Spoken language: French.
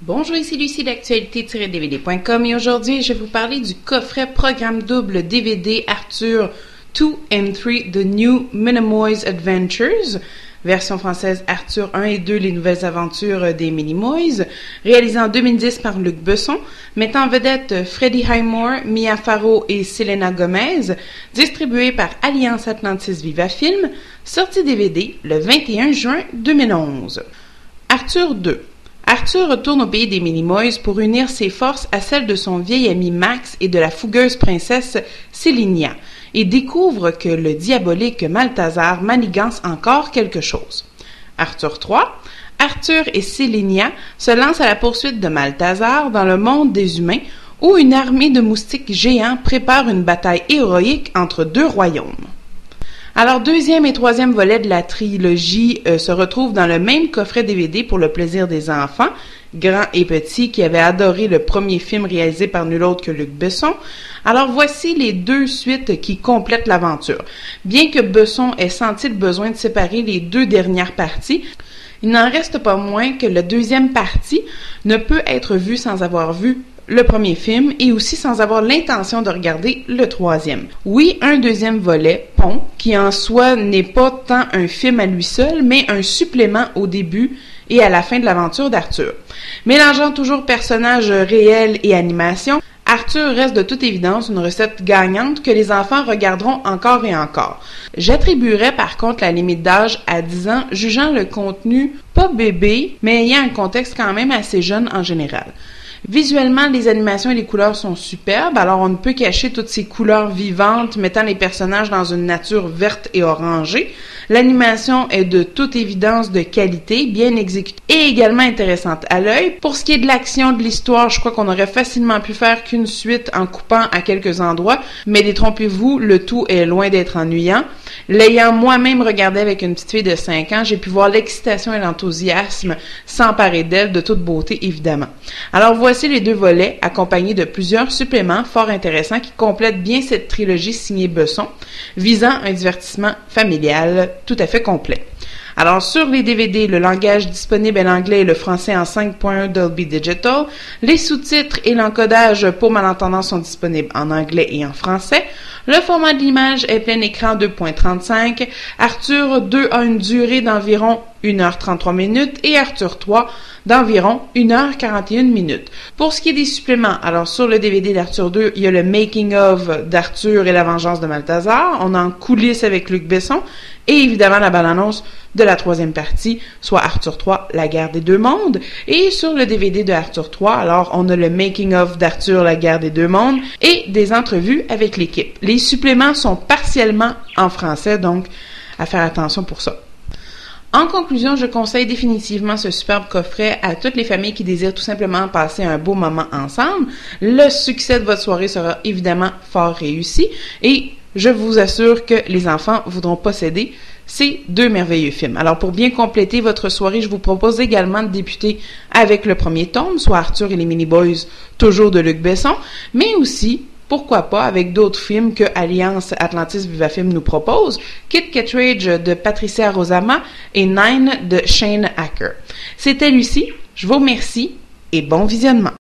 Bonjour, ici Lucie d'actualité-dvd.com et aujourd'hui, je vais vous parler du coffret programme double DVD Arthur 2 and 3 The New Minimoys Adventures, version française Arthur 1 et 2 Les nouvelles aventures des Minimoys, réalisé en 2010 par Luc Besson, mettant en vedette Freddie Highmore, Mia Farrow et Selena Gomez, distribué par Alliance Atlantis Viva-Film, sorti DVD le 21 juin 2011. Arthur 2. Arthur retourne au pays des Minimoys pour unir ses forces à celles de son vieil ami Max et de la fougueuse princesse Sélénia, et découvre que le diabolique Maltazar manigance encore quelque chose. Arthur 3. Arthur et Sélénia se lancent à la poursuite de Maltazar dans le monde des humains, où une armée de moustiques géants prépare une bataille héroïque entre deux royaumes. Alors, deuxième et troisième volet de la trilogie se retrouvent dans le même coffret DVD pour le plaisir des enfants, grands et petits, qui avaient adoré le premier film réalisé par nul autre que Luc Besson. Alors, voici les deux suites qui complètent l'aventure. Bien que Besson ait senti le besoin de séparer les deux dernières parties, il n'en reste pas moins que la deuxième partie ne peut être vue sans avoir vu le premier film et aussi sans avoir l'intention de regarder le troisième. Oui, un deuxième volet, Pont, qui en soi n'est pas tant un film à lui seul, mais un supplément au début et à la fin de l'aventure d'Arthur. Mélangeant toujours personnages réels et animation, Arthur reste de toute évidence une recette gagnante que les enfants regarderont encore et encore. J'attribuerais par contre la limite d'âge à 10 ans, jugeant le contenu pas bébé, mais ayant un contexte quand même assez jeune en général. Visuellement, les animations et les couleurs sont superbes, alors on ne peut cacher toutes ces couleurs vivantes mettant les personnages dans une nature verte et orangée. L'animation est de toute évidence de qualité, bien exécutée et également intéressante à l'œil. Pour ce qui est de l'action de l'histoire, je crois qu'on aurait facilement pu faire qu'une suite en coupant à quelques endroits, mais détrompez-vous, le tout est loin d'être ennuyant. L'ayant moi-même regardé avec une petite fille de 5 ans, j'ai pu voir l'excitation et l'enthousiasme s'emparer d'elle de toute beauté, évidemment. Alors voici les deux volets, accompagnés de plusieurs suppléments fort intéressants qui complètent bien cette trilogie signée Besson, visant un divertissement familial tout à fait complet. Alors, sur les DVD, le langage disponible en anglais et le français en 5.1 Dolby Digital. Les sous-titres et l'encodage pour malentendants sont disponibles en anglais et en français. Le format de l'image est plein écran 2.35. Arthur 2 a une durée d'environ 1h33 minutes et Arthur 3 d'environ 1h41 minutes. Pour ce qui est des suppléments, alors sur le DVD d'Arthur 2, il y a le Making of d'Arthur et la vengeance de Maltazar. On a en coulisses avec Luc Besson et évidemment la bande-annonce de la troisième partie, soit Arthur 3, la guerre des deux mondes. Et sur le DVD de Arthur 3, alors on a le Making of d'Arthur, la guerre des deux mondes et des entrevues avec l'équipe. Les suppléments sont partiellement en français, donc à faire attention pour ça. En conclusion, je conseille définitivement ce superbe coffret à toutes les familles qui désirent tout simplement passer un beau moment ensemble. Le succès de votre soirée sera évidemment fort réussi et je vous assure que les enfants voudront posséder ces deux merveilleux films. Alors, pour bien compléter votre soirée, je vous propose également de débuter avec le premier tome, soit Arthur et les Mini-Boys, toujours de Luc Besson, mais aussi pourquoi pas avec d'autres films que Alliance Atlantis Viva-Film nous propose, Kit Kittredge de Patricia Rozama et Nine de Shane Acker. C'était Lucie, je vous remercie et bon visionnement.